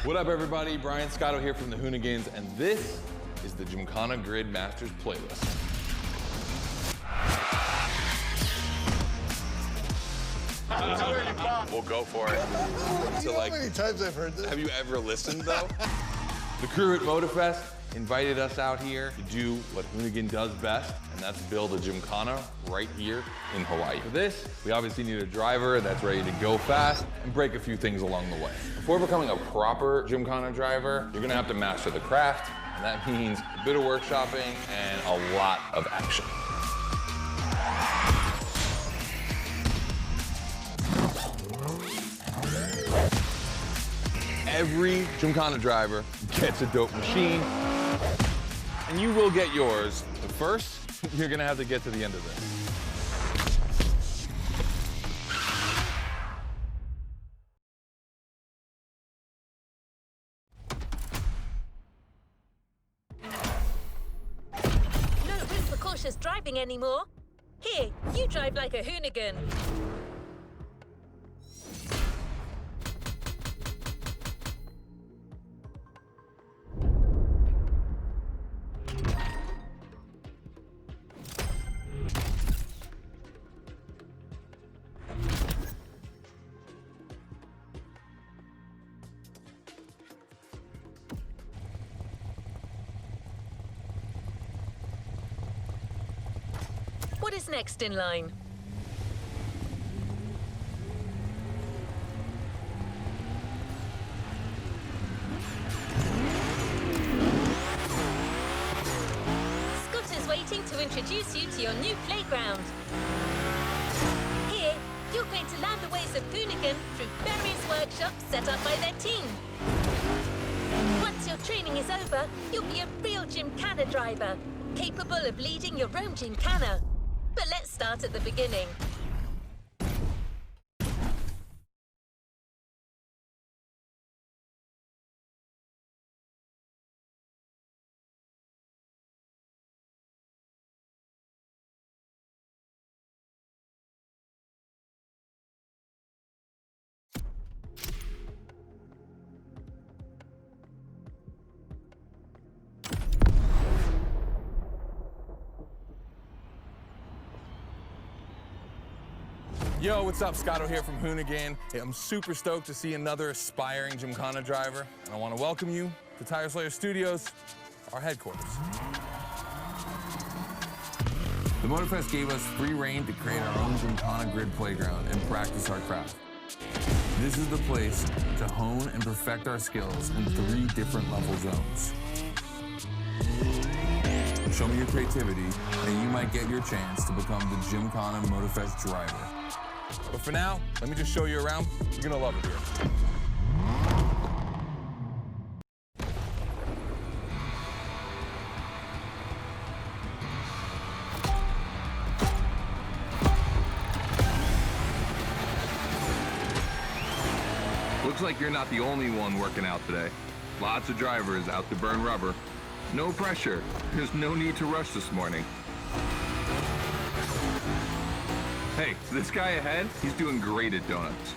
What up, everybody? Brian Scotto here from the Hoonigans, and this is the Gymkhana Grid Masters playlist. We'll go for it. You know how many times I've heard this? Have you ever listened, though? The crew at MOTORFEST invited us out here to do what Hoonigan does best, and that's build a Gymkhana right here in Hawaii. For this, we obviously need a driver that's ready to go fast and break a few things along the way. Before becoming a proper Gymkhana driver, you're gonna have to master the craft, and that means a bit of workshopping and a lot of action. Every Gymkhana driver gets a dope machine, and you will get yours. But first, you're gonna have to get to the end of this. No room for cautious driving anymore. Here, you drive like a Hoonigan. What is next in line? Scott is waiting to introduce you to your new playground. Here, you're going to learn the ways of Hoonigan through various workshops set up by their team. Once your training is over, you'll be a real Gymkhana driver, capable of leading your own Gymkhana. But let's start at the beginning. Yo, what's up? Scotto here from Hoonigan. Hey, I'm super stoked to see another aspiring Gymkhana driver, and I want to welcome you to Tire Slayer Studios, our headquarters. The MOTORFEST gave us free reign to create our own Gymkhana Grid playground and practice our craft. This is the place to hone and perfect our skills in 3 different level zones. Show me your creativity, and you might get your chance to become the Gymkhana MOTORFEST driver. But for now, let me just show you around. You're gonna love it here. Looks like you're not the only one working out today. Lots of drivers out to burn rubber. No pressure. There's no need to rush this morning. Hey, this guy ahead, he's doing great at donuts.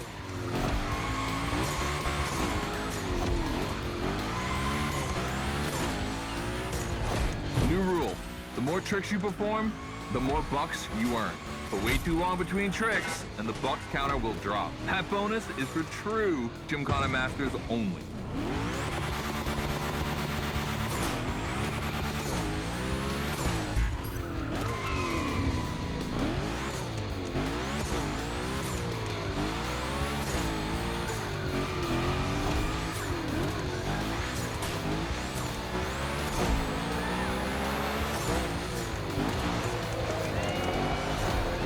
New rule, the more tricks you perform, the more bucks you earn. But wait too long between tricks, and the bucks counter will drop. That bonus is for true Gymkhana Masters only.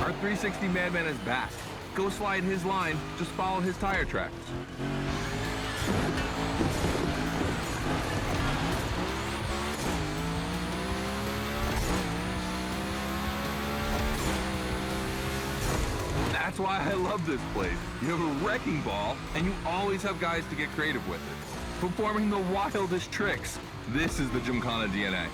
Our 360 Madman is back. Go slide his line, just follow his tire tracks. That's why I love this place. You have a wrecking ball, and you always have guys to get creative with it. Performing the wildest tricks. This is the Gymkhana DNA.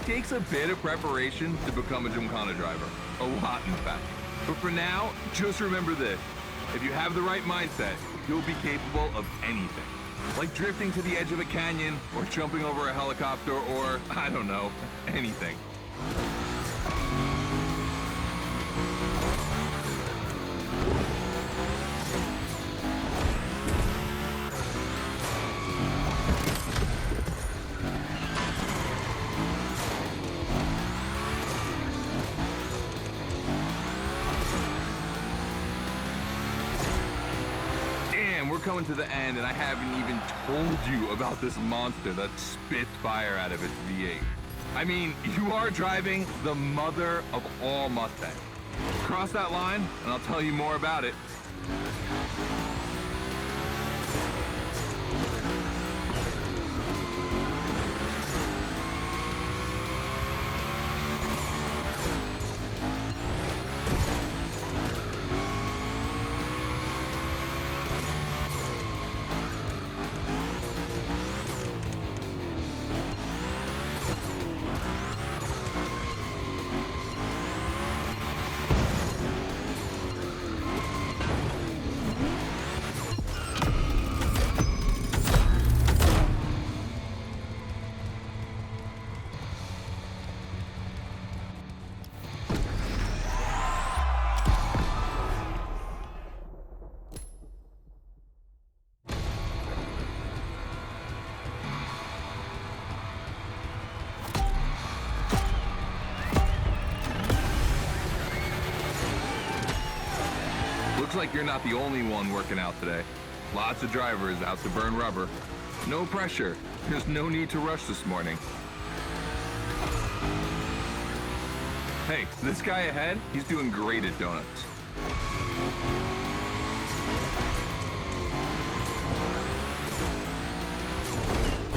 takes a bit of preparation to become a Gymkhana driver. A lot, in fact. But for now, just remember this. If you have the right mindset, you'll be capable of anything. Like drifting to the edge of a canyon, or jumping over a helicopter, or, I don't know, anything. We're coming to the end, and I haven't even told you about this monster that spits fire out of its V8. I mean, you are driving the mother of all Mustangs. Cross that line, and I'll tell you more about it. Looks like you're not the only one working out today. Lots of drivers out to burn rubber. No pressure. There's no need to rush this morning. Hey, this guy ahead, he's doing great at donuts.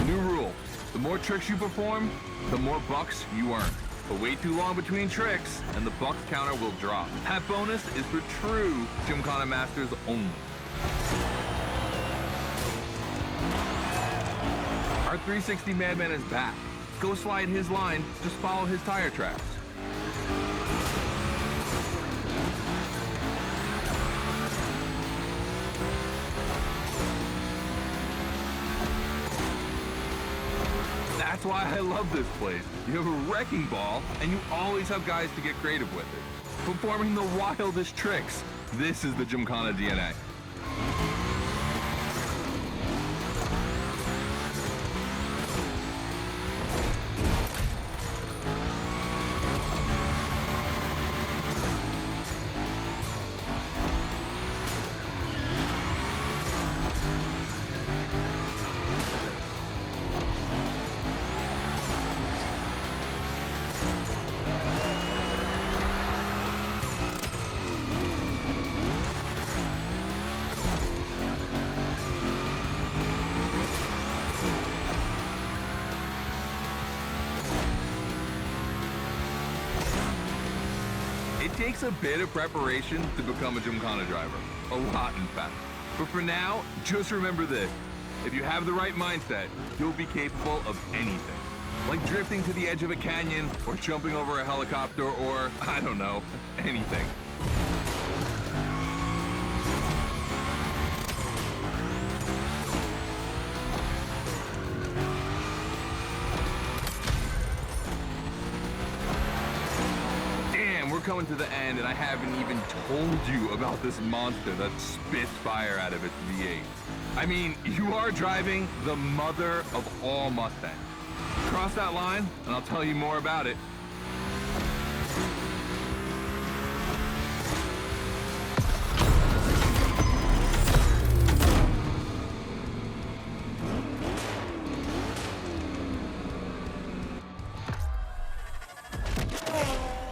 New rule, the more tricks you perform, the more bucks you earn. But wait too long between tricks, and the bucks counter will drop. That bonus is for true Gymkhana masters only. Our 360 Madman is back. Go slide his line, just follow his tire tracks. That's why I love this place. You have a wrecking ball, and you always have guys to get creative with it. Performing the wildest tricks. This is the Gymkhana DNA. It takes a bit of preparation to become a Gymkhana driver. A lot, in fact. But for now, just remember this. If you have the right mindset, you'll be capable of anything. Like drifting to the edge of a canyon, or jumping over a helicopter, or, I don't know, anything. We're coming to the end, and I haven't even told you about this monster that spits fire out of its V8. I mean, you are driving the mother of all Mustangs. Cross that line, and I'll tell you more about it.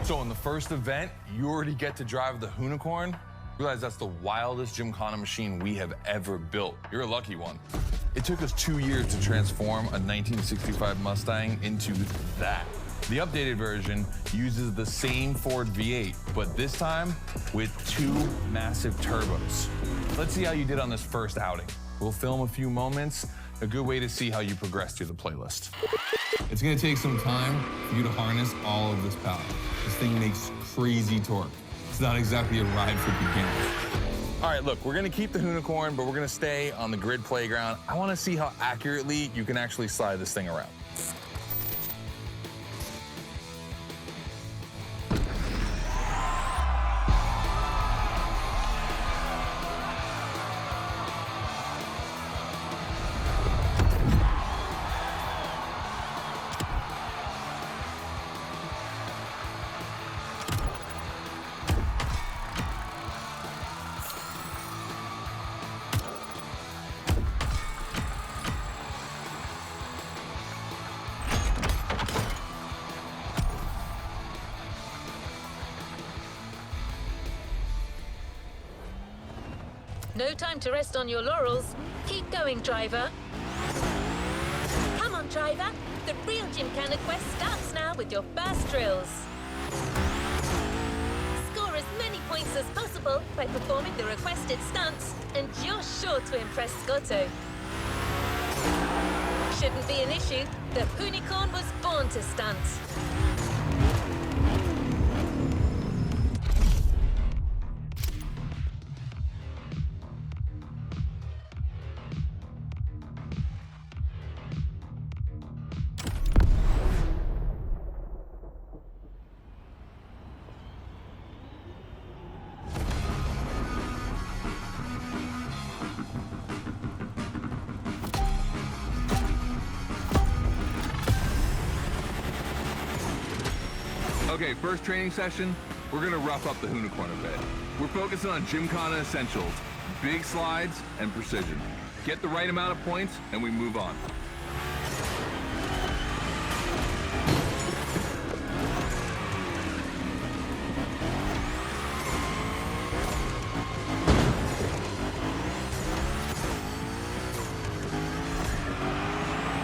So in the first event, you already get to drive the Hoonigan. Realize that's the wildest Gymkhana machine we have ever built. You're a lucky one. It took us 2 years to transform a 1965 Mustang into that. The updated version uses the same Ford V8, but this time with 2 massive turbos. Let's see how you did on this first outing. We'll film a few moments, a good way to see how you progress through the playlist. It's gonna take some time for you to harness all of this power. This thing makes crazy torque. It's not exactly a ride for beginners. All right, look, we're gonna keep the Hoonicorn, but we're gonna stay on the grid playground. I wanna see how accurately you can actually slide this thing around. No time to rest on your laurels. Keep going, driver. Come on, driver. The real Gymkhana quest starts now with your first drills. Score as many points as possible by performing the requested stunts, and you're sure to impress Scotto. Shouldn't be an issue. The Hoonicorn was born to stunt. Okay, first training session, we're gonna rough up the Hoonicorn a bit. We're focusing on Gymkhana essentials, big slides, and precision. Get the right amount of points, and we move on.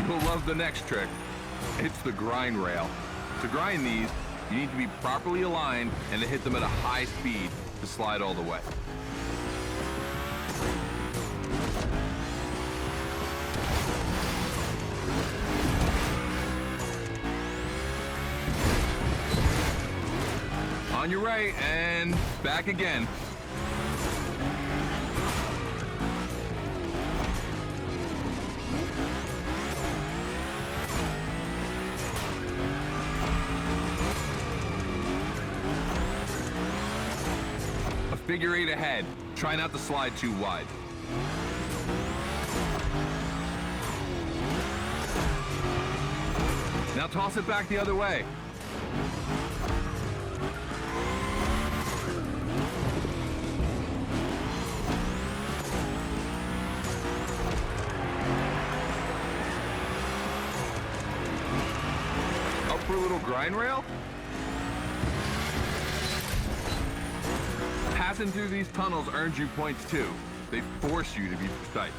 You'll love the next trick. It's the grind rail. To grind these, you need to be properly aligned and to hit them at a high speed to slide all the way. On your right and back again. Figure eight ahead. Try not to slide too wide. Now toss it back the other way. Up for a little grind rail? Passing through these tunnels earns you points too. They force you to be precise.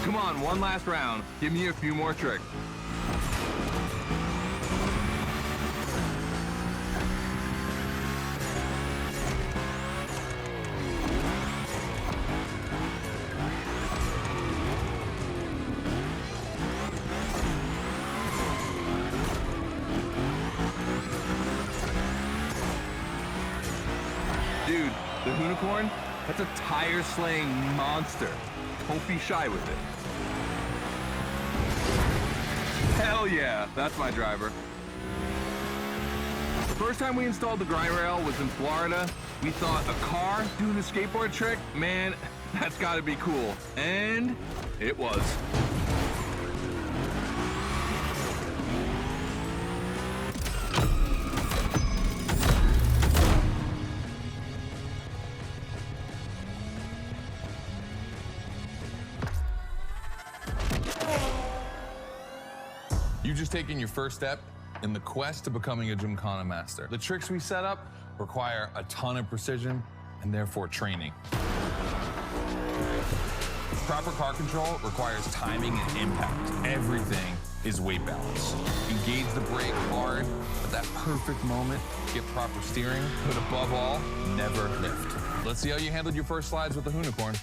Come on, one last round. Give me a few more tricks. Dude, the Hoonicorn, that's a tire-slaying monster. Don't be shy with it. Hell yeah, that's my driver. The first time we installed the grind rail was in Florida. We thought a car doing a skateboard trick, man, that's gotta be cool. And it was. You've just taken your first step in the quest to becoming a Gymkhana master. The tricks we set up require a ton of precision and therefore training. Proper car control requires timing and impact. Everything is weight balance. Engage the brake hard at that perfect moment, get proper steering, but above all, never lift. Let's see how you handled your first slides with the Hoonigan.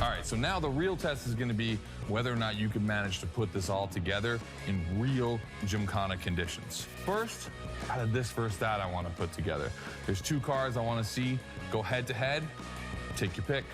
All right, so now the real test is gonna be whether or not you can manage to put this all together in real Gymkhana conditions. First, out of this first stat I wanna put together, there's two cars I wanna see go head to head. Take your pick.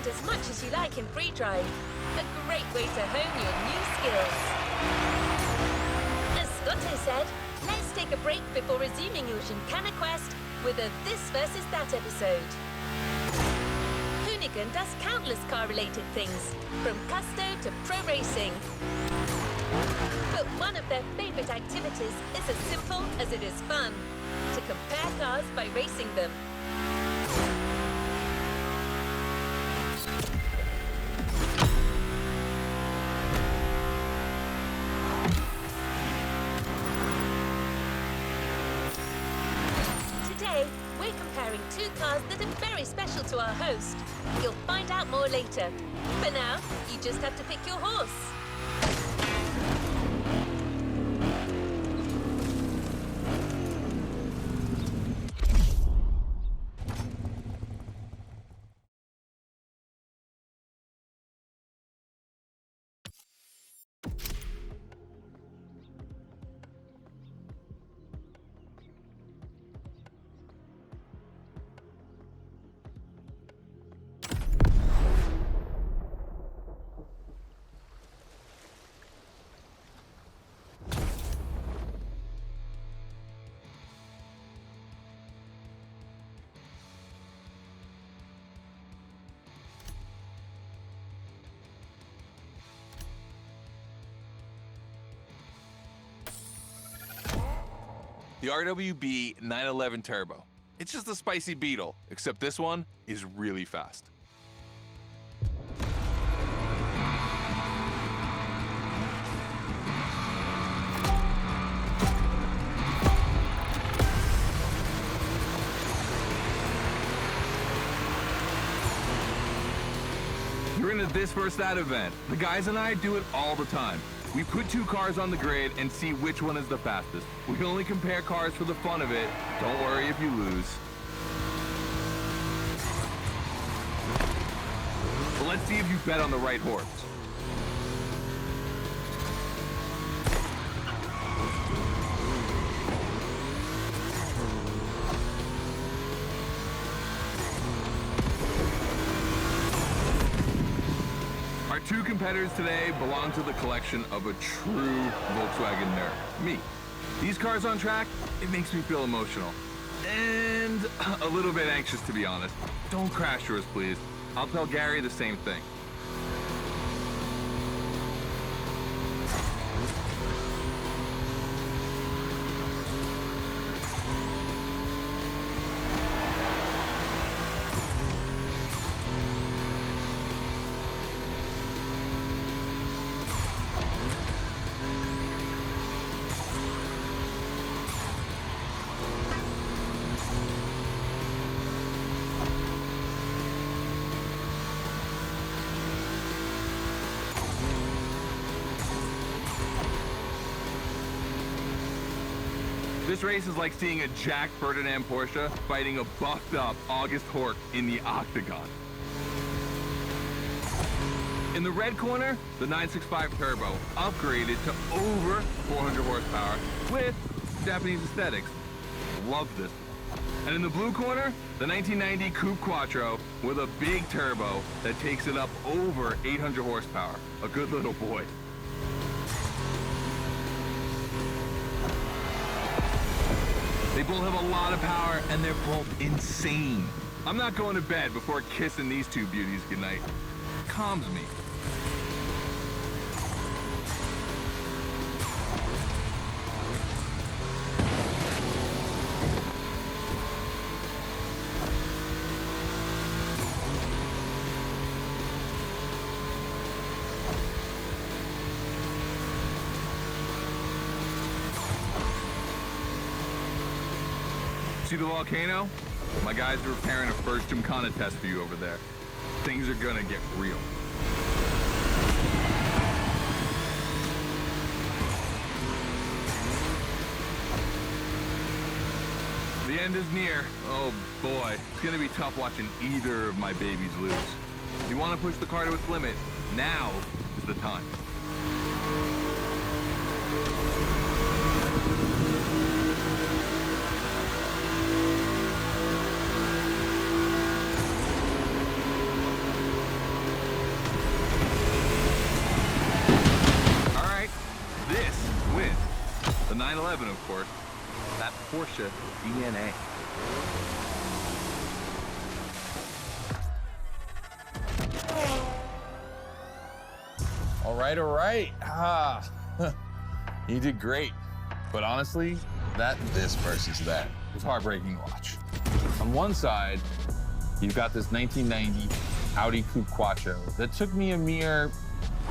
As much as you like in free drive. A great way to hone your new skills. As Scotto said, let's take a break before resuming your Gymkhana quest with a This versus That episode. Hoonigan does countless car-related things, from custo to pro racing. But one of their favorite activities is as simple as it is fun, to compare cars by racing them. We're comparing two cars that are very special to our host. You'll find out more later. For now, you just have to pick your horse. The RWB 911 Turbo. It's just a spicy Beetle, except this one is really fast. You're into This versus That event. The guys and I do it all the time. We put two cars on the grid and see which one is the fastest. We can only compare cars for the fun of it. Don't worry if you lose. But let's see if you bet on the right horse. Our two competitors today belong to the collection of a true Volkswagen nerd, me. These cars on track, it makes me feel emotional. And a little bit anxious, to be honest. Don't crash yours, please. I'll tell Gary the same thing. This race is like seeing a Jack Ferdinand Porsche fighting a buffed up August Hork in the octagon. In the red corner, the 965 Turbo, upgraded to over 400 horsepower with Japanese aesthetics. Love this. And in the blue corner, the 1990 Coupe Quattro with a big turbo that takes it up over 800 horsepower. A good little boy. They both have a lot of power, and they're both insane. I'm not going to bed before kissing these two beauties goodnight. Calms me. See the volcano? My guys are preparing a first Gymkhana test for you over there. Things are gonna get real. The end is near. Oh boy, it's gonna be tough watching either of my babies lose. If you wanna push the car to its limit, now is the time. The 911, of course. That Porsche DNA. All right. You did great. But honestly, this versus that was heartbreaking to watch. On one side, you've got this 1990 Audi Coupe Quattro that took me a mere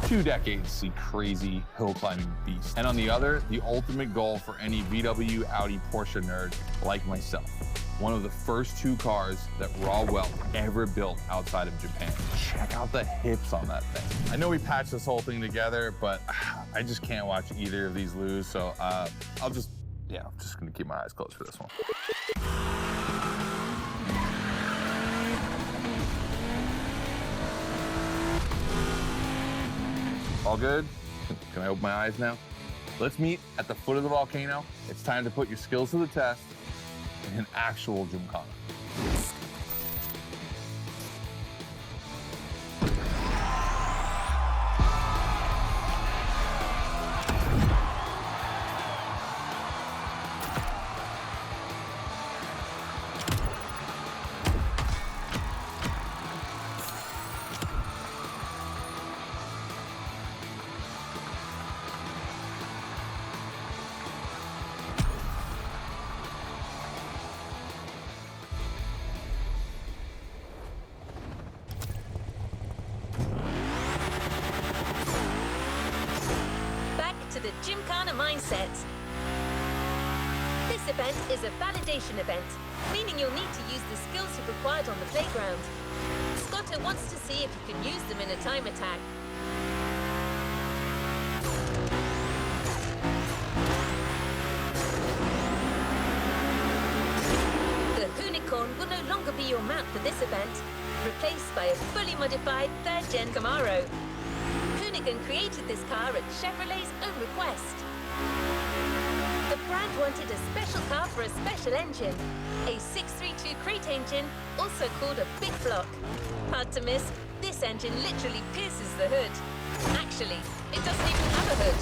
2 decades to see crazy hill climbing beast. And on the other, the ultimate goal for any VW, Audi, Porsche nerd like myself. One of the first 2 cars that Raw Welt ever built outside of Japan. Check out the hips on that thing. I know we patched this whole thing together, but I just can't watch either of these lose. So I'm just gonna keep my eyes closed for this one. All good? Can I open my eyes now? Let's meet at the foot of the volcano. It's time to put your skills to the test in an actual Gymkhana. The Gymkhana mindset. This event is a validation event, meaning you'll need to use the skills you've acquired on the playground. Scotto wants to see if you can use them in a time attack. The Hoonigan will no longer be your mount for this event, replaced by a fully modified 3rd Gen Camaro. Hoonigan created this car at Chevrolet's own request. The brand wanted a special car for a special engine, a 632 crate engine, also called a big block. Hard to miss, this engine literally pierces the hood. Actually, it doesn't even have a hood.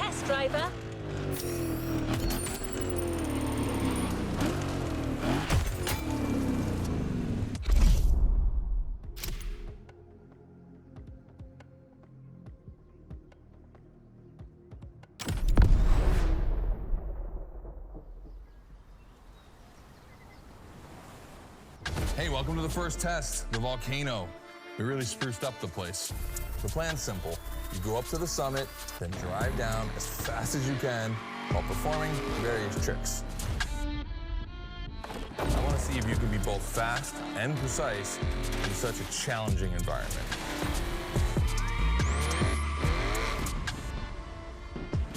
test driver. Hey, welcome to the first test, the volcano. We really spruced up the place. The plan's simple. You go up to the summit, then drive down as fast as you can while performing various tricks. I want to see if you can be both fast and precise in such a challenging environment.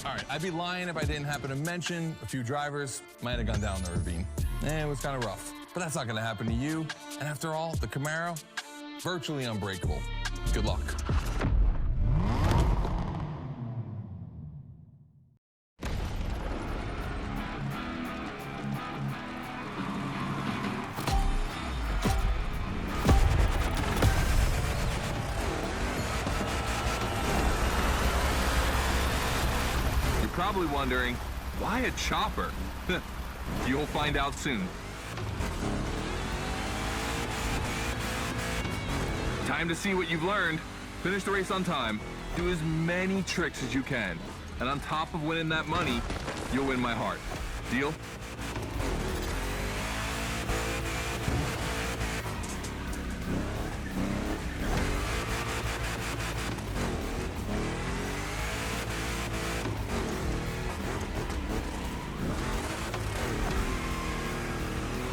All right, I'd be lying if I didn't happen to mention a few drivers might have gone down the ravine. It was kind of rough, but that's not going to happen to you. And after all, the Camaro, virtually unbreakable. Good luck. You're probably wondering, why a chopper? You'll find out soon. Time to see what you've learned. Finish the race on time. Do as many tricks as you can. And on top of winning that money, you'll win my heart. Deal?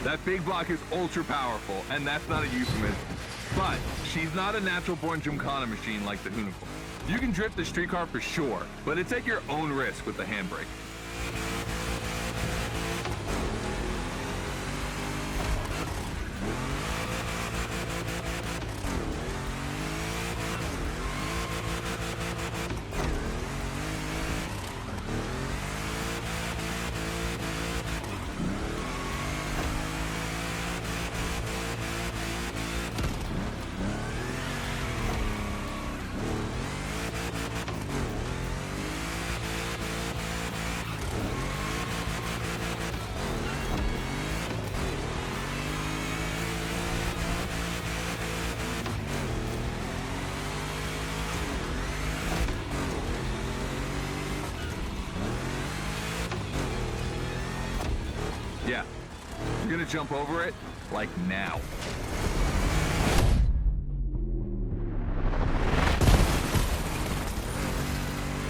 That big block is ultra powerful, and that's not a euphemism. But she's not a natural-born Gymkhana machine like the Hoonigan. You can drift the street car for sure, but it's at your own risk with the handbrake. Yeah, you're gonna jump over it, like now.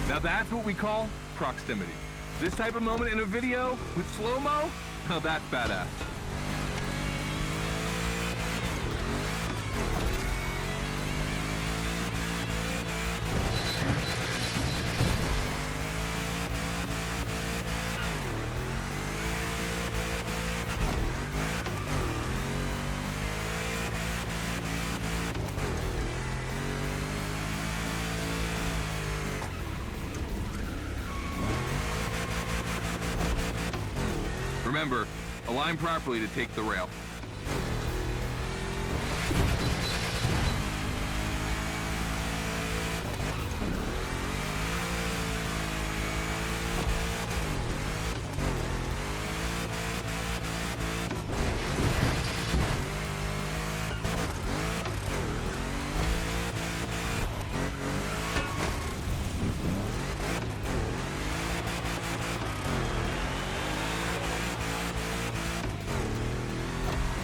Now that's what we call proximity. This type of moment in a video with slow-mo, now that's badass. Remember, align properly to take the rail.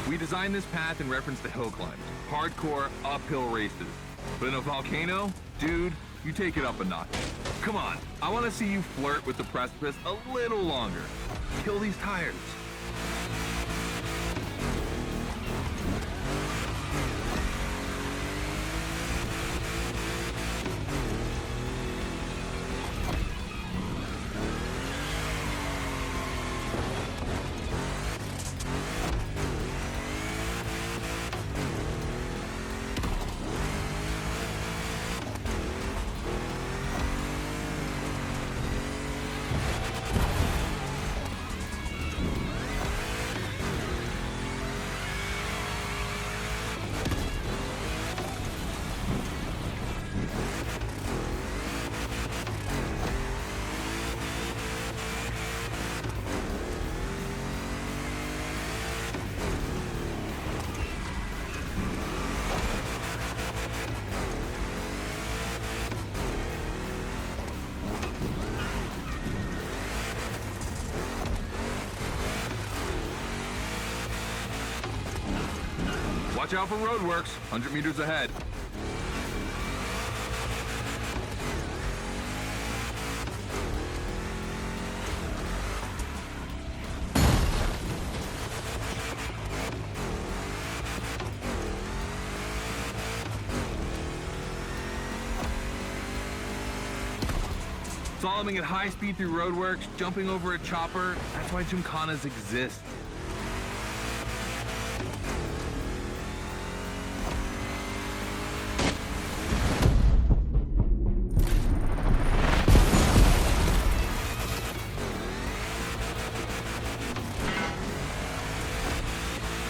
We designed this path in reference to hill climbs, hardcore uphill races. But in a volcano, dude, you take it up a notch. Come on, I want to see you flirt with the precipice a little longer. Kill these tires. Watch out for roadworks, 100 meters ahead. Slaloming at high speed through roadworks, jumping over a chopper, that's why gymkhanas exist.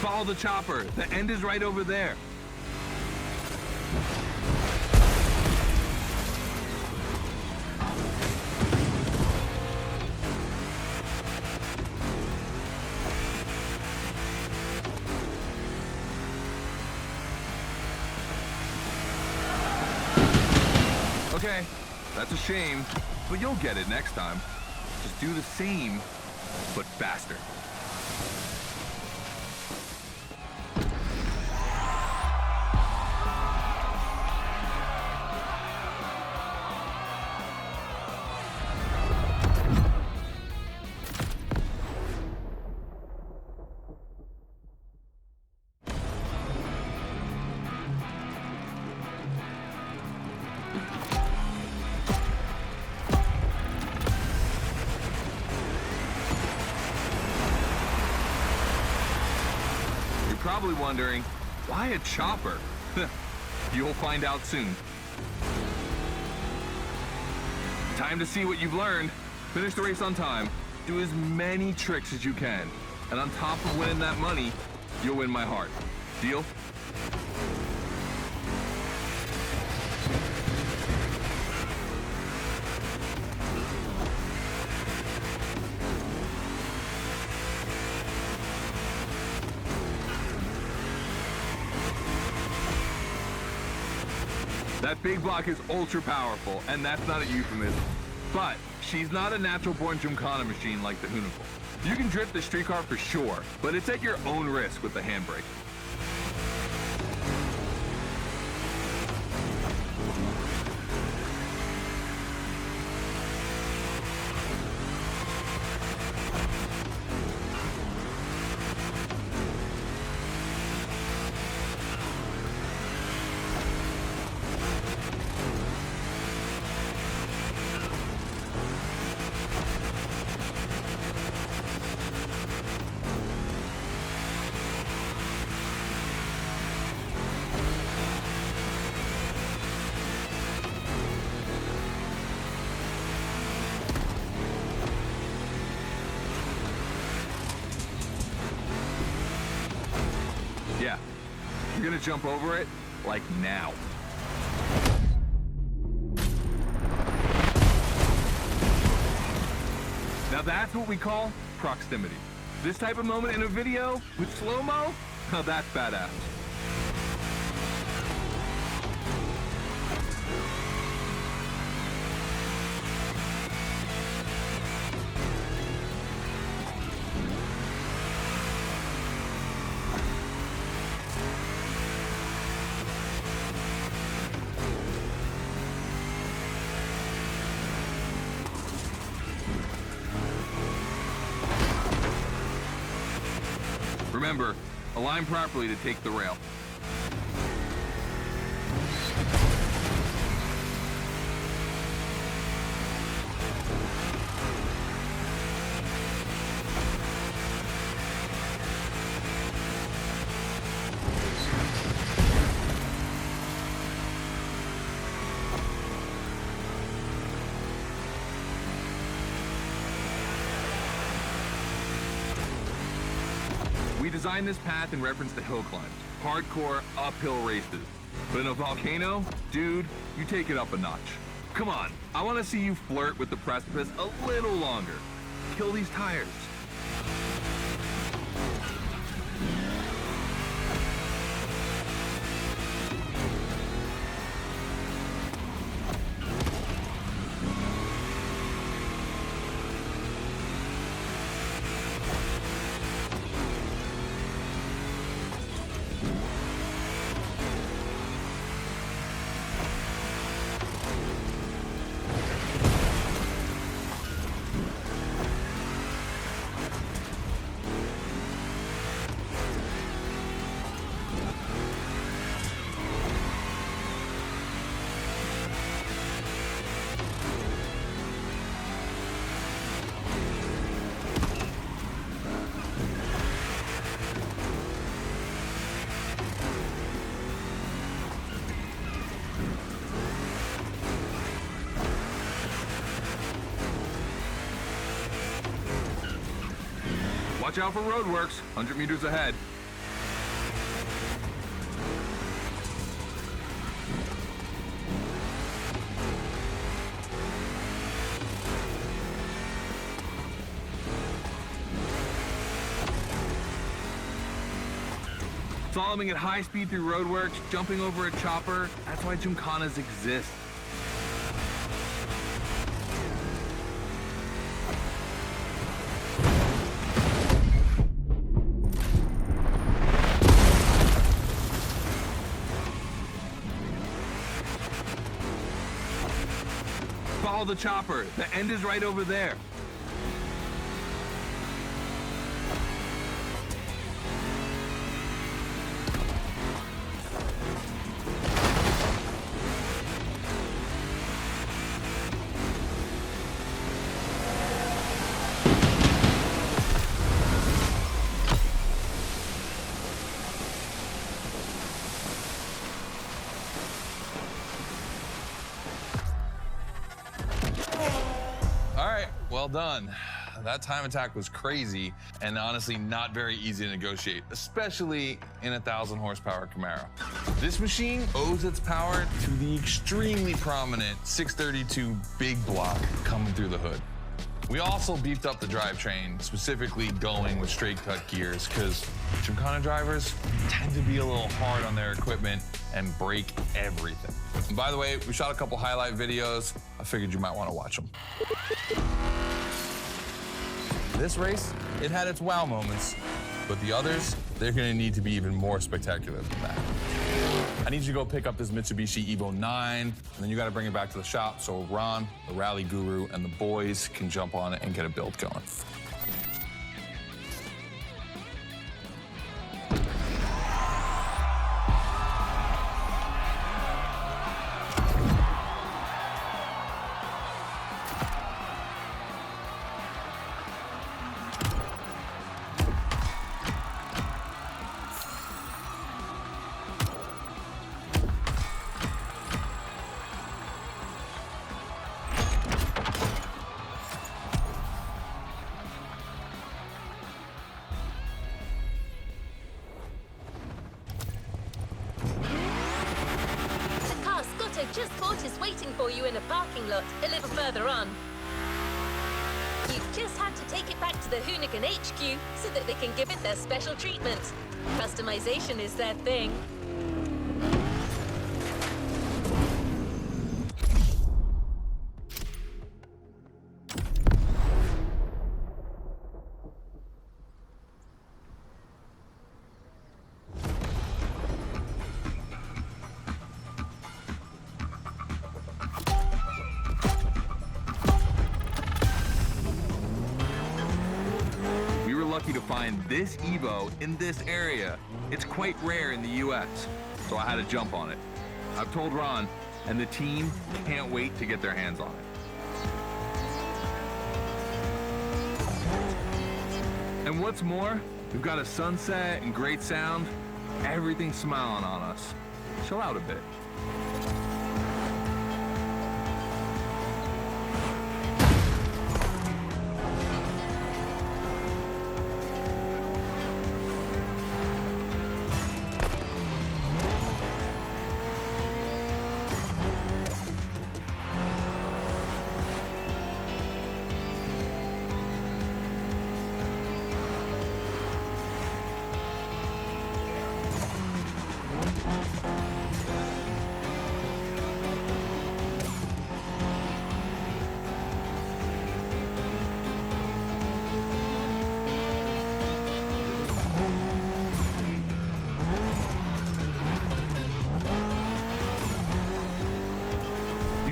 Follow the chopper, the end is right over there. Okay, that's a shame, but you'll get it next time. Just do the same, but faster. Probably wondering, why a chopper? You'll find out soon. Time to see what you've learned. Finish the race on time. Do as many tricks as you can. And on top of winning that money, you'll win my heart. Deal? That big block is ultra powerful, and that's not a euphemism. But she's not a natural-born gymkhana machine like the Hoonigan. You can drift the street car for sure, but it's at your own risk with the handbrake. Yeah, you're gonna jump over it, like now. Now that's what we call proximity. This type of moment in a video with slow-mo, now that's badass. Remember, align properly to take the rail. We designed this path in reference to hill climbs, hardcore uphill races. But in a volcano, dude, you take it up a notch. Come on, I want to see you flirt with the precipice a little longer. Kill these tires. Watch out for roadworks, 100 meters ahead. Slaloming at high speed through roadworks, jumping over a chopper, that's why Gymkhanas exist. Follow the chopper, the end is right over there. Well done. That time attack was crazy and honestly not very easy to negotiate, especially in a 1,000 horsepower Camaro. This machine owes its power to the extremely prominent 632 big block coming through the hood. We also beefed up the drivetrain, specifically going with straight cut gears, because Gymkhana drivers tend to be a little hard on their equipment and break everything. And by the way, we shot a couple highlight videos. I figured you might want to watch them. This race, it had its wow moments, but the others, they're gonna need to be even more spectacular than that. I need you to go pick up this Mitsubishi Evo 9, and then you gotta bring it back to the shop so Ron, the rally guru, and the boys can jump on it and get a build going. Just bought is waiting for you in a parking lot a little further on. You just had to take it back to the Hoonigan HQ so that they can give it their special treatment. Customization is their thing. Lucky to find this Evo in this area. It's quite rare in the US, so I had to jump on it. I've told Ron, and the team can't wait to get their hands on it. And what's more, we've got a sunset and great sound. Everything's smiling on us. Chill out a bit.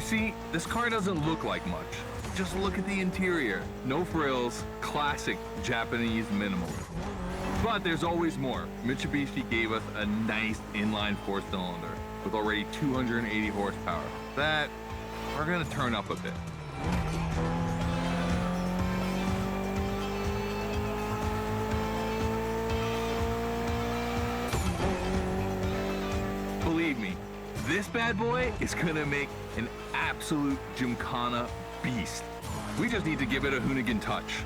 See, this car doesn't look like much. Just look at the interior. No frills, classic Japanese minimalism. But there's always more. Mitsubishi gave us a nice inline 4-cylinder with already 280 horsepower that are gonna turn up a bit. Believe me, this bad boy is gonna make an absolute Gymkhana beast. We just need to give it a Hoonigan touch.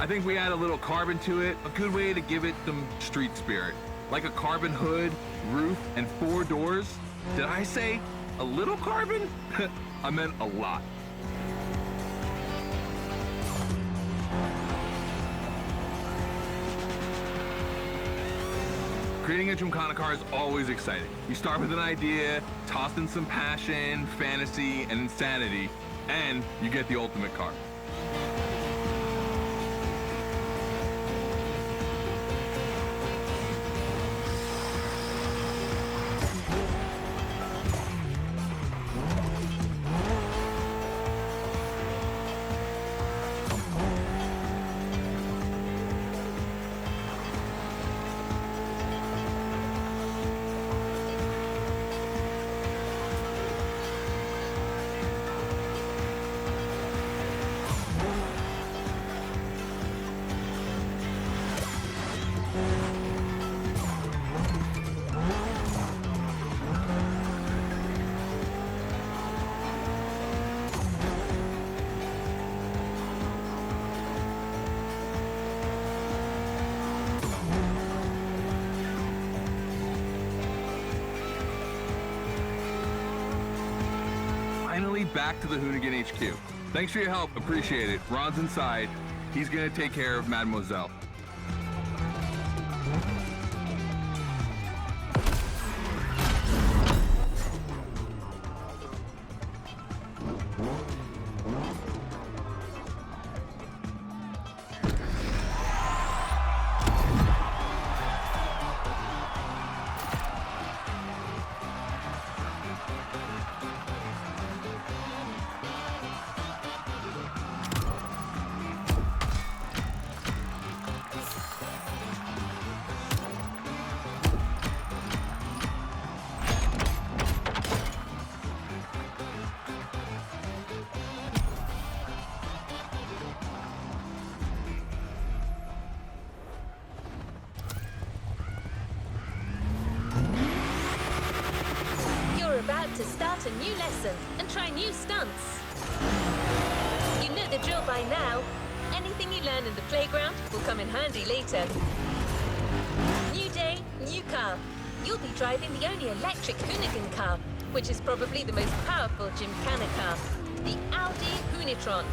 I think we add a little carbon to it, a good way to give it some street spirit. Like a carbon hood, roof, and 4 doors. Did I say a little carbon? I meant a lot. Creating a Gymkhana car is always exciting. You start with an idea, toss in some passion, fantasy, and insanity, and you get the ultimate car. Finally back to the Hoonigan HQ. Thanks for your help, appreciate it. Ron's inside. He's gonna take care of Mademoiselle. About to start a new lesson and try new stunts. You know the drill by now. Anything you learn in the playground will come in handy later. New day, new car. You'll be driving the only electric Hoonigan car, which is probably the most powerful Gymkhana car, the Audi Hoonitron.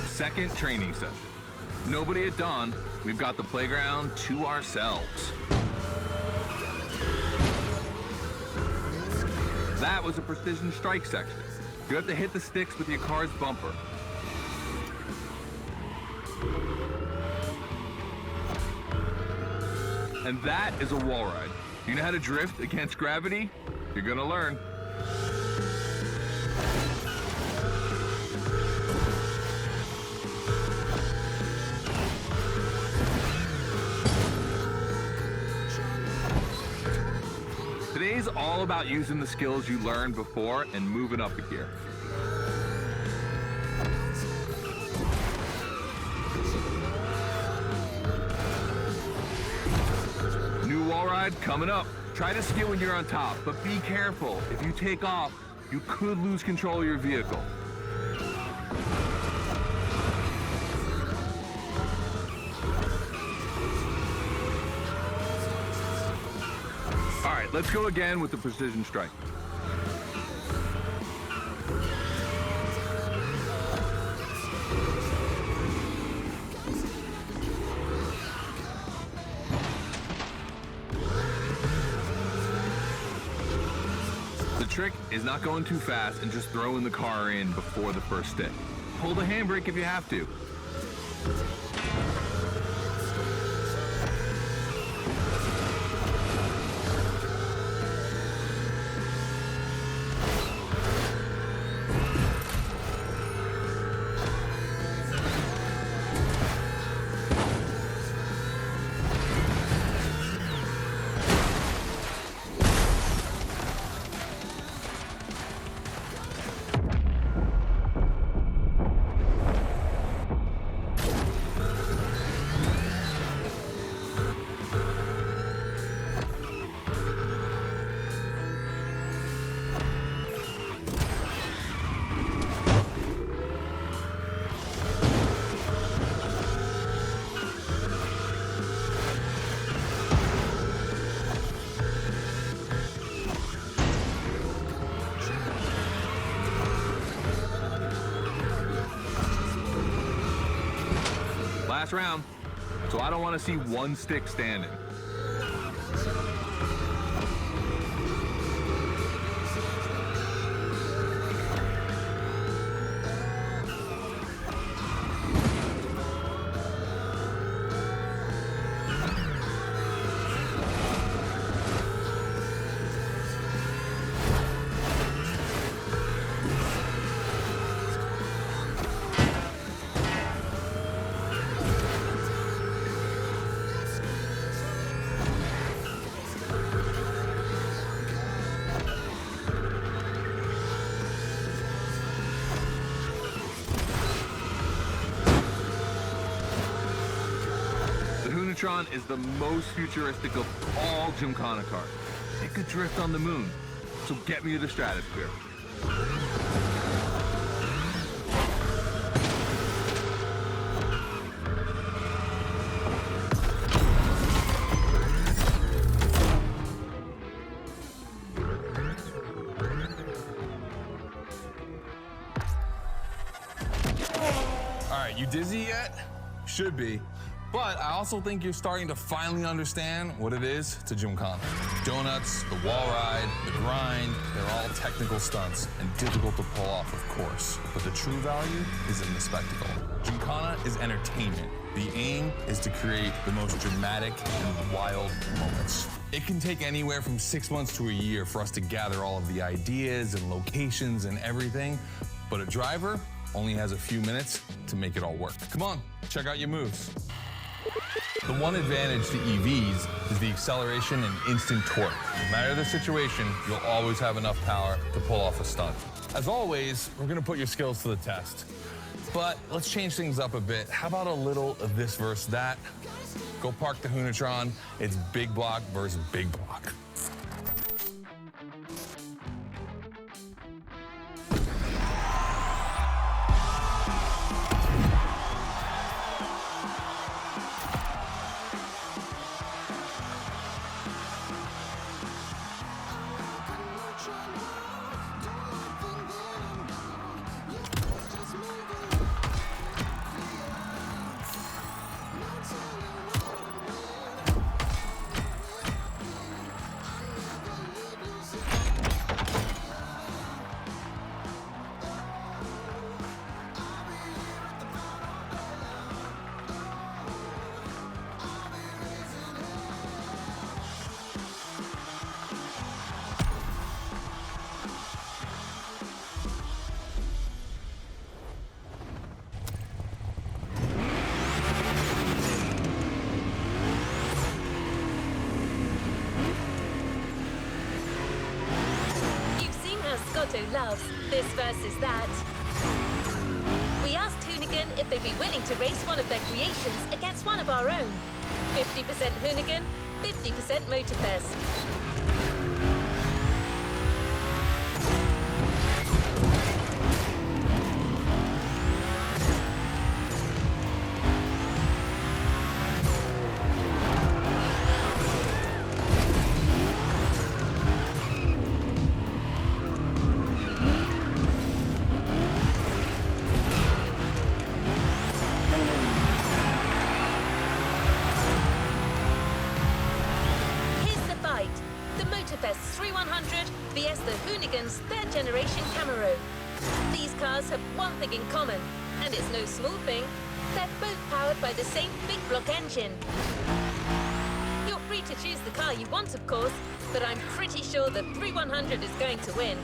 Second training session. Nobody at dawn. We've got the playground to ourselves. That was a precision strike section. You have to hit the sticks with your car's bumper. And that is a wall ride. You know how to drift against gravity? You're gonna learn. Today's all about using the skills you learned before and moving up a gear. New wall ride coming up. Try to ski when you're on top, but be careful. If you take off, you could lose control of your vehicle. All right, let's go again with the precision strike. The trick is not going too fast and just throwing the car in before the first stick. Pull the handbrake if you have to. last round, so I don't want to see one stick standing. The is the most futuristic of all Gymkhana cars. It could drift on the moon, so get me to the stratosphere. All right, you dizzy yet? Should be. But I also think you're starting to finally understand what it is to Gymkhana. Donuts, the wall ride, the grind, they're all technical stunts and difficult to pull off, of course. But the true value is in the spectacle. Gymkhana is entertainment. The aim is to create the most dramatic and wild moments. It can take anywhere from 6 months to a year for us to gather all of the ideas and locations and everything, but a driver only has a few minutes to make it all work. Come on, check out your moves. The one advantage to EVs is the acceleration and instant torque. No matter the situation, you'll always have enough power to pull off a stunt. As always, we're gonna put your skills to the test. But let's change things up a bit. How about a little of this versus that? Go park the Hoonatron. It's big block versus big block. Loves this versus that. We asked Hoonigan if they'd be willing to race one of their creations against one of our own. 50% Hoonigan, 50% MOTORFEST. MOTORFEST 3100 vs the Hoonigan's third generation Camaro. These cars have one thing in common, and it's no small thing. They're both powered by the same big block engine. You're free to choose the car you want, of course, but I'm pretty sure the 3100 is going to win.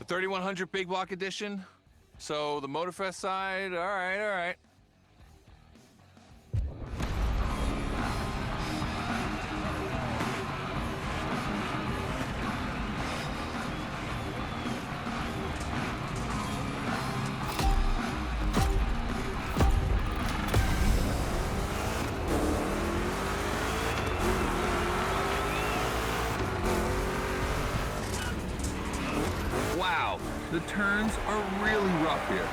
The 3100 big block edition. So the MOTORFEST side, all right. The turns are really rough here.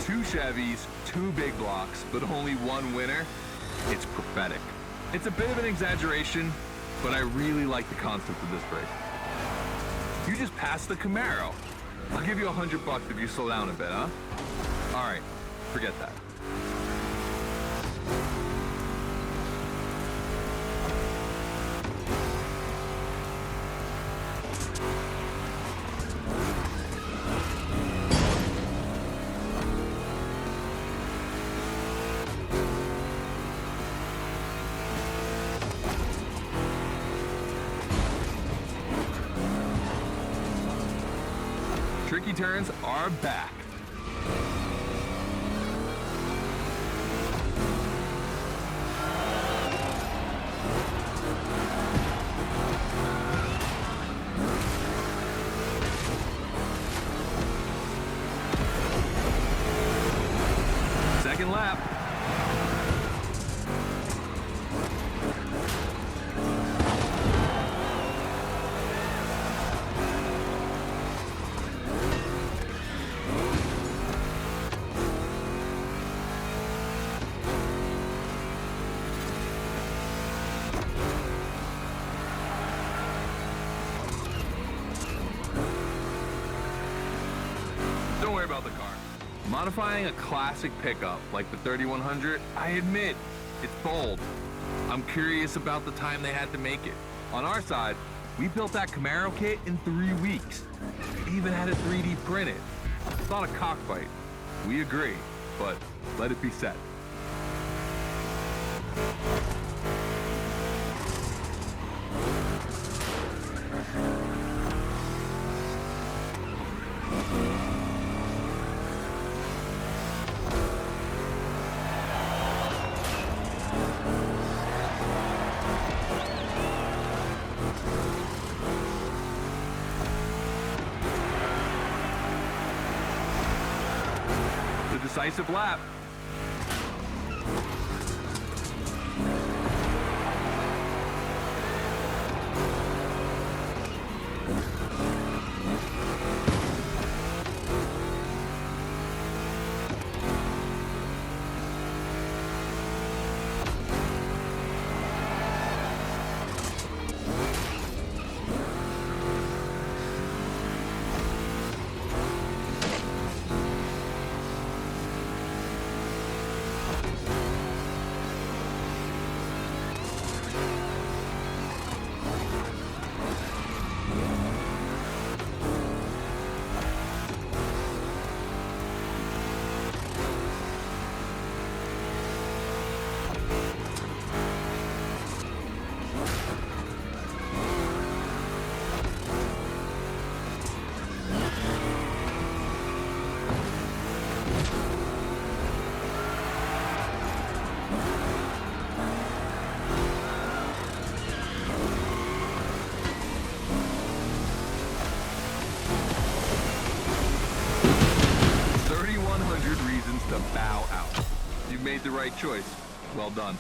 Two Chevys, two big blocks, but only one winner. It's prophetic. It's a bit of an exaggeration, but I really like the concept of this race. You just passed the Camaro. I'll give you $100 if you slow down a bit, huh? All right, forget that. Tricky turns are back. Second lap. Don't worry about the car. Modifying a classic pickup like the 3100, I admit, it's bold. I'm curious about the time they had to make it. On our side, we built that Camaro kit in 3 weeks. Even had it 3D printed. It's not a cockfight. We agree, but let it be said. The decisive lap. To bow out. You've made the right choice. Well done.